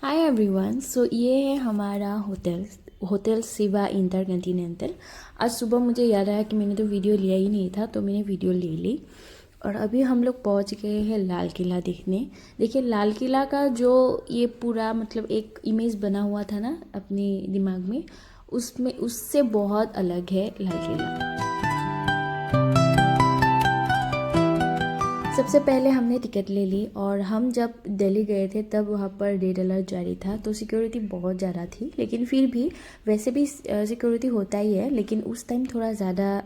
Hi everyone. सो ये है हमारा होटल शिवा इंटरकंटिनेंटल। आज सुबह मुझे याद आया कि मैंने तो वीडियो लिया ही नहीं था, तो मैंने वीडियो ले ली। और अभी हम लोग पहुंच गए हैं लाल किला देखने। देखिए, लाल किला का जो ये पूरा मतलब एक इमेज बना हुआ था ना अपने दिमाग में, उसमें उससे बहुत अलग है लाल किला। सबसे पहले हमने टिकट ले ली और हम जब दिल्ली गए थे तब वहाँ पर रेड अलर्ट जारी था, तो सिक्योरिटी बहुत ज़्यादा थी। लेकिन फिर भी वैसे भी सिक्योरिटी होता ही है, लेकिन उस टाइम थोड़ा ज़्यादा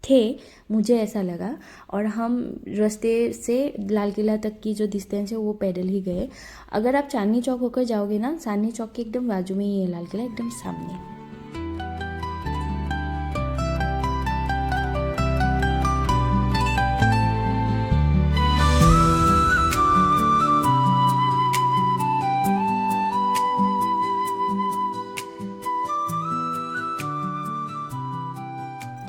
थे, मुझे ऐसा लगा। और हम रास्ते से लाल किला तक की जो डिस्टेंस है वो पैदल ही गए। अगर आप चांदनी चौक होकर जाओगे ना, चांदनी चौक के एकदम बाजू में ही है लाल किला, एकदम सामने।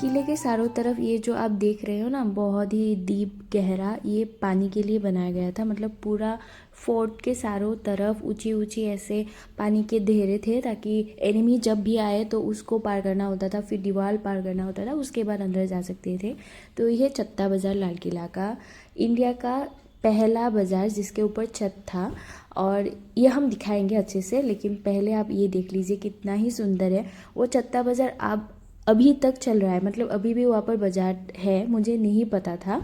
किले के चारों तरफ ये जो आप देख रहे हो ना, बहुत ही डीप गहरा, ये पानी के लिए बनाया गया था। मतलब पूरा फोर्ट के चारों तरफ ऊंची ऊंची ऐसे पानी के घेरे थे, ताकि एनिमी जब भी आए तो उसको पार करना होता था, फिर दीवार पार करना होता था, उसके बाद अंदर जा सकते थे। तो ये चत्ता बाज़ार लाल किला का इंडिया का पहला बाज़ार जिसके ऊपर छत था। और ये हम दिखाएंगे अच्छे से, लेकिन पहले आप ये देख लीजिए कितना ही सुंदर है वो चत्ता बाज़ार। आप अभी तक चल रहा है, मतलब अभी भी वहाँ पर बाजार है, मुझे नहीं पता था।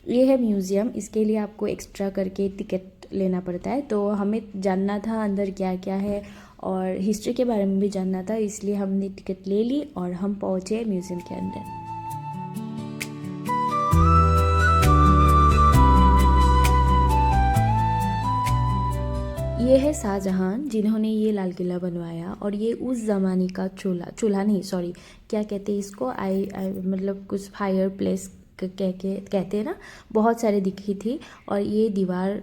ये है म्यूज़ियम, इसके लिए आपको एक्स्ट्रा करके टिकट लेना पड़ता है। तो हमें जानना था अंदर क्या क्या है और हिस्ट्री के बारे में भी जानना था, इसलिए हमने टिकट ले ली और हम पहुँचे म्यूज़ियम के अंदर। ये है शाहजहां जिन्होंने ये लाल किला बनवाया। और ये उस ज़माने का चूल्हा नहीं, सॉरी, क्या कहते हैं इसको, मतलब कुछ फायर प्लेस कहते हैं ना, बहुत सारे दिखी थी। और ये दीवार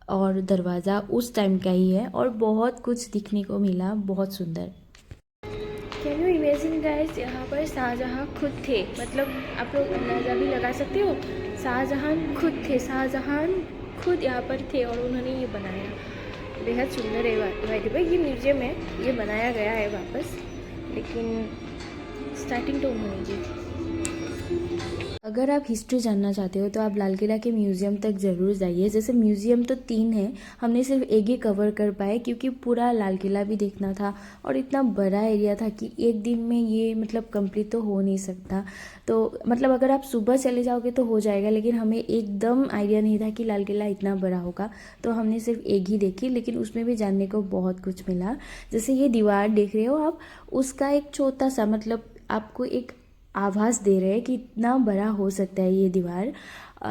और दरवाज़ा उस टाइम का ही है और बहुत कुछ दिखने को मिला, बहुत सुंदर। कैन यू इमेजिन गाइस, यहाँ पर शाहजहां खुद थे। मतलब आप लोग अंदाज़ा भी लगा सकते हो, शाहजहां खुद थे, शाहजहां खुद यहाँ पर थे और उन्होंने ये बनाया। बेहद सुंदर है भाई। ये म्यूज़ियम है, ये बनाया गया है वापस, लेकिन स्टार्टिंग तो उन्होंने की थी। अगर आप हिस्ट्री जानना चाहते हो तो आप लाल किला के म्यूज़ियम तक ज़रूर जाइए। जैसे म्यूज़ियम तो 3 है, हमने सिर्फ एक ही कवर कर पाए क्योंकि पूरा लाल किला भी देखना था और इतना बड़ा एरिया था कि एक दिन में ये मतलब कंप्लीट तो हो नहीं सकता। तो मतलब अगर आप सुबह चले जाओगे तो हो जाएगा, लेकिन हमें एकदम आइडिया नहीं था कि लाल किला इतना बड़ा होगा, तो हमने सिर्फ एक ही देखी, लेकिन उसमें भी जानने को बहुत कुछ मिला। जैसे ये दीवार देख रहे हो आप, उसका एक छोटा सा मतलब आपको एक आभास दे रहे हैं कि इतना बड़ा हो सकता है ये दीवार।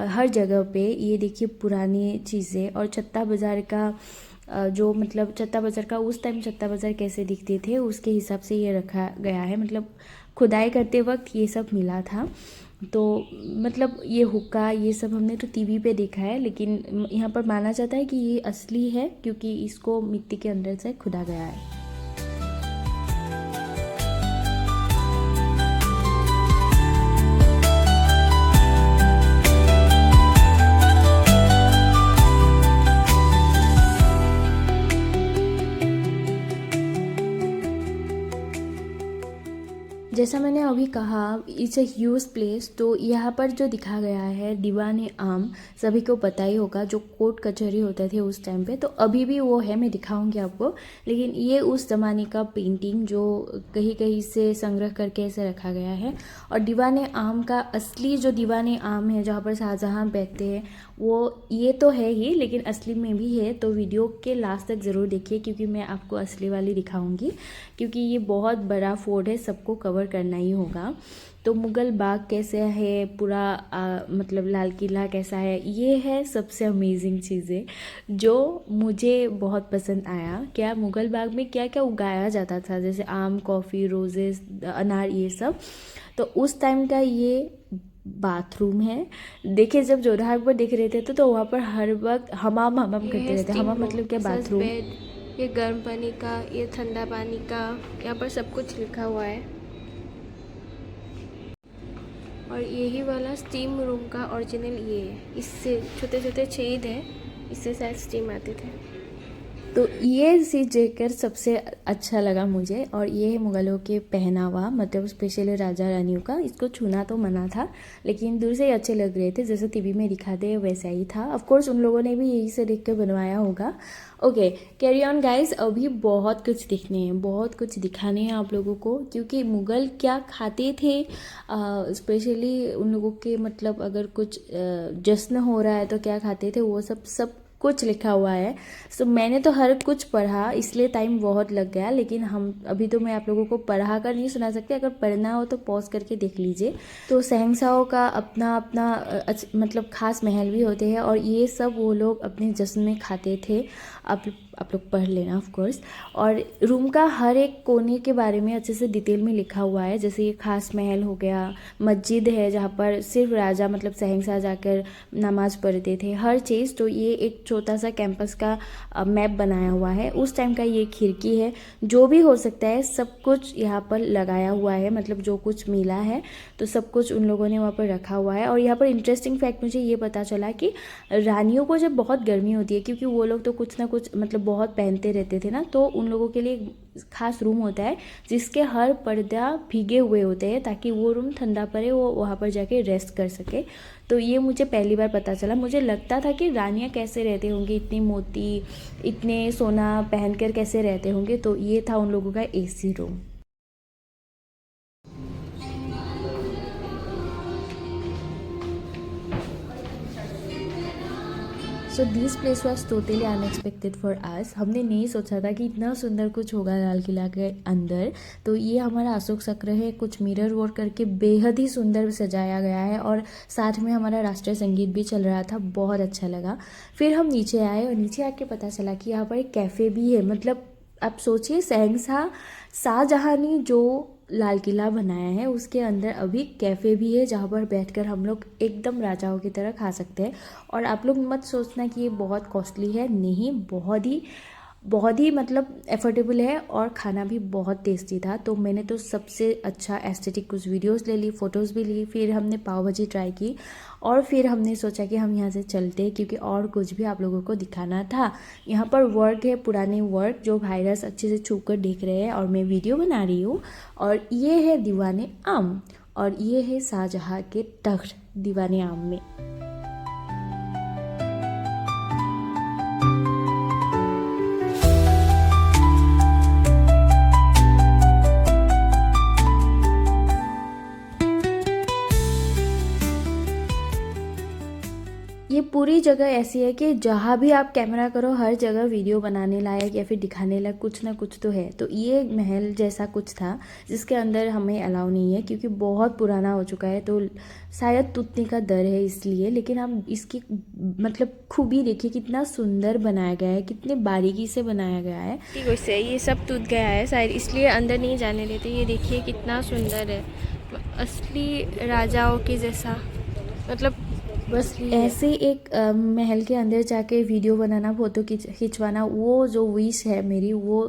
हर जगह पे ये देखिए पुरानी चीज़ें। और चत्ता बाज़ार का जो मतलब चत्ता बाज़ार का उस टाइम चत्ता बाज़ार कैसे दिखते थे उसके हिसाब से ये रखा गया है। मतलब खुदाई करते वक्त ये सब मिला था। तो मतलब ये हुक्का ये सब हमने तो टीवी पे देखा है, लेकिन यहाँ पर माना जाता है कि ये असली है क्योंकि इसको मिट्टी के अंदर से खुदा गया है। जैसा मैंने अभी कहा, इट्स अ ह्यूज प्लेस। तो यहाँ पर जो दिखा गया है दीवाने आम, सभी को पता ही होगा, जो कोर्ट कचहरी होते थे उस टाइम पे, तो अभी भी वो है, मैं दिखाऊंगी आपको। लेकिन ये उस ज़माने का पेंटिंग जो कहीं कहीं से संग्रह करके ऐसे रखा गया है। और दीवाने आम का असली जो दीवाने आम है जहाँ पर शाहजहां बैठते हैं, वो ये तो है ही, लेकिन असली में भी है। तो वीडियो के लास्ट तक ज़रूर देखिए क्योंकि मैं आपको असली वाली दिखाऊंगी, क्योंकि ये बहुत बड़ा फोर्ट है, सबको कवर करना ही होगा। तो मुगल बाग कैसे है पूरा, मतलब लाल किला कैसा है, ये है सबसे अमेजिंग चीज़ें जो मुझे बहुत पसंद आया। क्या मुगल बाग में क्या क्या उगाया जाता था, जैसे आम, कॉफ़ी, रोजेस, अनार, ये सब। तो उस टाइम का ये बाथरूम है। देखिए, जब जोधार पर देख रहे थे तो वहाँ पर हर वक्त हमाम हमाम करते रहते। हमाम मतलब क्या, बाथरूम। ये गर्म पानी का, ये ठंडा पानी का, यहाँ पर सब कुछ लिखा हुआ है। और यही वाला स्टीम रूम का ओरिजिनल ये है, इससे छोटे छोटे छेद हैं, इससे शायद स्टीम आते थे। तो ये चीज़ देखकर सबसे अच्छा लगा मुझे। और ये है मुग़लों के पहनावा, मतलब स्पेशली राजा रानियों का। इसको छूना तो मना था, लेकिन दूर से ही अच्छे लग रहे थे, जैसे टीवी में दिखाते हैं वैसा ही था। ऑफ कोर्स उन लोगों ने भी यही से देख कर बनवाया होगा। Okay, carry on guys. अभी बहुत कुछ दिखने हैं, बहुत कुछ दिखाने हैं आप लोगों को, क्योंकि मुग़ल क्या खाते थे, स्पेशली उन लोगों के, मतलब अगर कुछ जश्न हो रहा है तो क्या खाते थे, वो सब कुछ लिखा हुआ है। सो मैंने तो हर कुछ पढ़ा, इसलिए टाइम बहुत लग गया। लेकिन हम अभी तो मैं आप लोगों को पढ़ा कर नहीं सुना सकती, अगर पढ़ना हो तो पॉज करके देख लीजिए। तो शहंशाहों का अपना अपना मतलब खास महल भी होते हैं, और ये सब वो लोग अपने जश्न में खाते थे। आप लोग पढ़ लेना ऑफ कोर्स। और रूम का हर एक कोने के बारे में अच्छे से डिटेल में लिखा हुआ है, जैसे ये खास महल हो गया, मस्जिद है जहाँ पर सिर्फ राजा मतलब शहंशाह जाकर नमाज पढ़ते थे, हर चीज़। तो ये एक छोटा सा कैंपस का मैप बनाया हुआ है, उस टाइम का ये खिड़की है, जो भी हो सकता है सब कुछ यहाँ पर लगाया हुआ है, मतलब जो कुछ मिला है तो सब कुछ उन लोगों ने वहाँ पर रखा हुआ है। और यहाँ पर इंटरेस्टिंग फैक्ट मुझे ये पता चला कि रानियों को जब बहुत गर्मी होती है, क्योंकि वो लोग तो कुछ ना कुछ मतलब बहुत पहनते रहते थे ना, तो उन लोगों के लिए एक खास रूम होता है जिसके हर पर्दा भीगे हुए होते हैं, ताकि वो रूम ठंडा पड़े, वो वहाँ पर जाके रेस्ट कर सके। तो ये मुझे पहली बार पता चला। मुझे लगता था कि रानियाँ कैसे रहते होंगे, इतनी मोटी, इतने सोना पहनकर कैसे रहते होंगे। तो ये था उन लोगों का AC room. So this place was totally unexpected for us. हमने नहीं सोचा था कि इतना सुंदर कुछ होगा लाल किला के अंदर। तो ये हमारा अशोक चक्र है, कुछ मिरर वर्क करके बेहद ही सुंदर सजाया गया है, और साथ में हमारा राष्ट्रीय संगीत भी चल रहा था, बहुत अच्छा लगा। फिर हम नीचे आए, और नीचे आके पता चला कि यहाँ पर एक कैफ़े भी है। मतलब आप सोचिए, शहंशाह शाहजहाँ ने जो लाल किला बनाया है उसके अंदर अभी कैफ़े भी है, जहाँ पर बैठकर हम लोग एकदम राजाओं की तरह खा सकते हैं। और आप लोग मत सोचना कि ये बहुत कॉस्टली है, नहीं, बहुत ही मतलब एफोर्डेबल है, और खाना भी बहुत टेस्टी था। तो मैंने तो सबसे अच्छा एस्थेटिक कुछ वीडियोस ले ली, फ़ोटोज़ भी ली। फिर हमने पाव भाजी ट्राई की, और फिर हमने सोचा कि हम यहाँ से चलते, क्योंकि और कुछ भी आप लोगों को दिखाना था। यहाँ पर वर्क है, पुराने वर्क, जो वायरस अच्छे से छू कर देख रहे हैं, और मैं वीडियो बना रही हूँ। और ये है दीवाने आम, और ये है शाहजहाँ के तख्त दीवाने आम में। ये पूरी जगह ऐसी है कि जहाँ भी आप कैमरा करो, हर जगह वीडियो बनाने लायक या फिर दिखाने लायक कुछ ना कुछ तो है। तो ये महल जैसा कुछ था, जिसके अंदर हमें अलाउ नहीं है, क्योंकि बहुत पुराना हो चुका है, तो शायद टूटने का डर है इसलिए। लेकिन हम इसकी मतलब खूबी देखिए, कितना सुंदर बनाया गया है, कितने बारीकी से बनाया गया है। ठीक है, ये सब टूट गया है शायद, इसलिए अंदर नहीं जाने देते। ये देखिए कितना सुंदर है, असली राजाओं के जैसा, मतलब बस ऐसे एक महल के अंदर जाके वीडियो बनाना, फोटो खिंचवाना, वो जो विश है मेरी, वो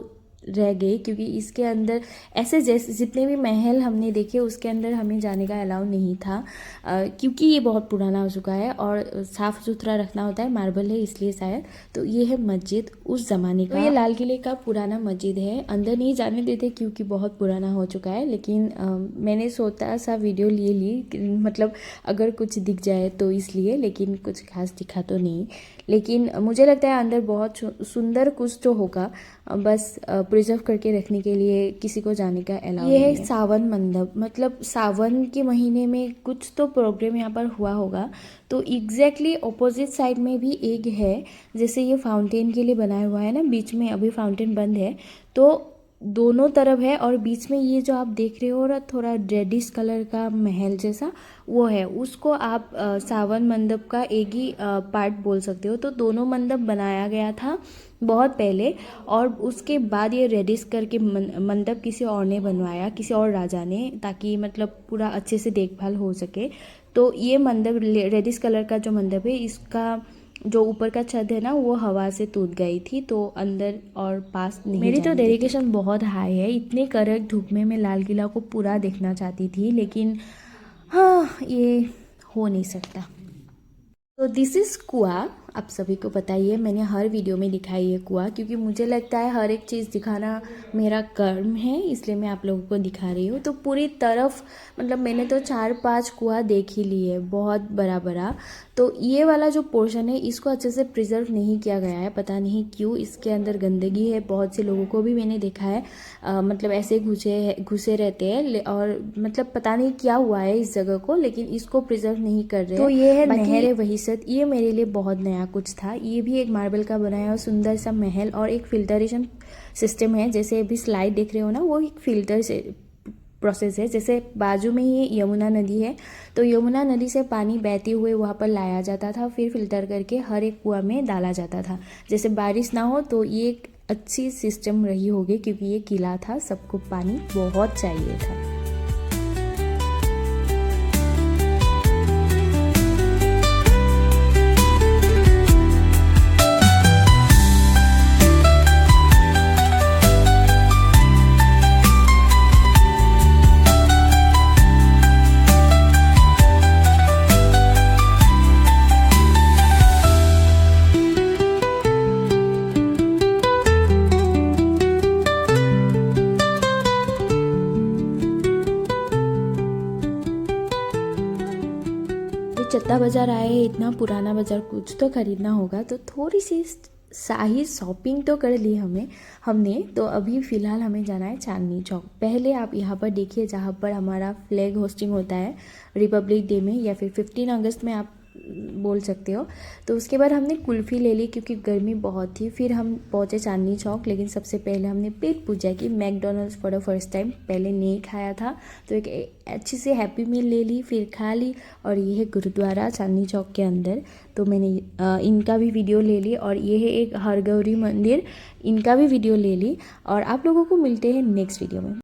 रह गई। क्योंकि इसके अंदर ऐसे जैसे जितने भी महल हमने देखे, उसके अंदर हमें जाने का अलाउ नहीं था, क्योंकि ये बहुत पुराना हो चुका है, और साफ़ सुथरा रखना होता है, मार्बल है इसलिए शायद। तो ये है मस्जिद उस ज़माने का, तो ये लाल किले का पुराना मस्जिद है। अंदर नहीं जाने देते क्योंकि बहुत पुराना हो चुका है, लेकिन मैंने छोटा सा वीडियो ली, मतलब अगर कुछ दिख जाए तो इसलिए, लेकिन कुछ खास दिखा तो नहीं। लेकिन मुझे लगता है अंदर बहुत सुंदर कुछ तो होगा, बस प्रिजर्व करके रखने के लिए किसी को जाने का अलाउ नहीं है। ये है सावन मंडप, मतलब सावन के महीने में कुछ तो प्रोग्राम यहाँ पर हुआ होगा। तो एग्जैक्टली ऑपोजिट साइड में भी एक है, जैसे ये फाउंटेन के लिए बनाया हुआ है ना, बीच में अभी फाउंटेन बंद है, तो दोनों तरफ है। और बीच में ये जो आप देख रहे हो ना, थोड़ा रेडिश कलर का महल जैसा, वो है, उसको आप सावन मंडप का एक ही पार्ट बोल सकते हो। तो दोनों मंडप बनाया गया था बहुत पहले, और उसके बाद ये रेडिश करके मंडप किसी और ने बनवाया, किसी और राजा ने, ताकि मतलब पूरा अच्छे से देखभाल हो सके। तो ये मंडप, रेडिश कलर का जो मंडप है, इसका जो ऊपर का छत है ना, वो हवा से टूट गई थी, तो अंदर और पास नहीं। मेरी तो डेडिकेशन बहुत हाई है, इतने कड़क धूप में मैं लाल किला को पूरा देखना चाहती थी, लेकिन हाँ, ये हो नहीं सकता। तो दिस इज़ कुआ, आप सभी को पता ही है, मैंने हर वीडियो में दिखाई है कुआं, क्योंकि मुझे लगता है हर एक चीज़ दिखाना मेरा कर्म है, इसलिए मैं आप लोगों को दिखा रही हूँ। तो पूरी तरफ मतलब मैंने तो 4-5 कुआं देख ही लिए, बहुत बड़ा बड़ा। तो ये वाला जो पोर्शन है इसको अच्छे से प्रिजर्व नहीं किया गया है, पता नहीं क्यों। इसके अंदर गंदगी है, बहुत से लोगों को भी मैंने देखा है मतलब ऐसे घुसे रहते हैं, और मतलब पता नहीं क्या हुआ है इस जगह को, लेकिन इसको प्रिजर्व नहीं कर रहे। तो ये है नहर वहीसत। ये मेरे लिए बहुत नया कुछ था। ये भी एक मार्बल का बनाया हुआ सुंदर सा महल और एक फिल्टरेशन सिस्टम है। जैसे अभी स्लाइड देख रहे हो ना, वो एक फिल्टर से प्रोसेस है। जैसे बाजू में ही यमुना नदी है, तो यमुना नदी से पानी बहते हुए वहाँ पर लाया जाता था, फिर फिल्टर करके हर एक कुआं में डाला जाता था। जैसे बारिश ना हो तो ये एक अच्छी सिस्टम रही होगी, क्योंकि ये किला था, सबको पानी बहुत चाहिए था। चत्ता बाज़ार आए हैं, इतना पुराना बाज़ार, कुछ तो ख़रीदना होगा, तो थोड़ी सी शाही शॉपिंग तो कर ली हमने। तो अभी फ़िलहाल हमें जाना है चांदनी चौक। पहले आप यहाँ पर देखिए, जहाँ पर हमारा फ्लैग होस्टिंग होता है रिपब्लिक डे में, या फिर 15 अगस्त में आप बोल सकते हो। तो उसके बाद हमने कुल्फ़ी ले ली, क्योंकि गर्मी बहुत थी। फिर हम पहुँचे चांदनी चौक, लेकिन सबसे पहले हमने पेट पूजा की। McDonald's for the first time, पहले नहीं खाया था, तो एक अच्छी सी हैप्पी मील ले ली, फिर खा ली। और ये है गुरुद्वारा चांदनी चौक के अंदर, तो मैंने इनका भी वीडियो ले ली। और ये है एक हरगौरी मंदिर, इनका भी वीडियो ले ली। और आप लोगों को मिलते हैं नेक्स्ट वीडियो में।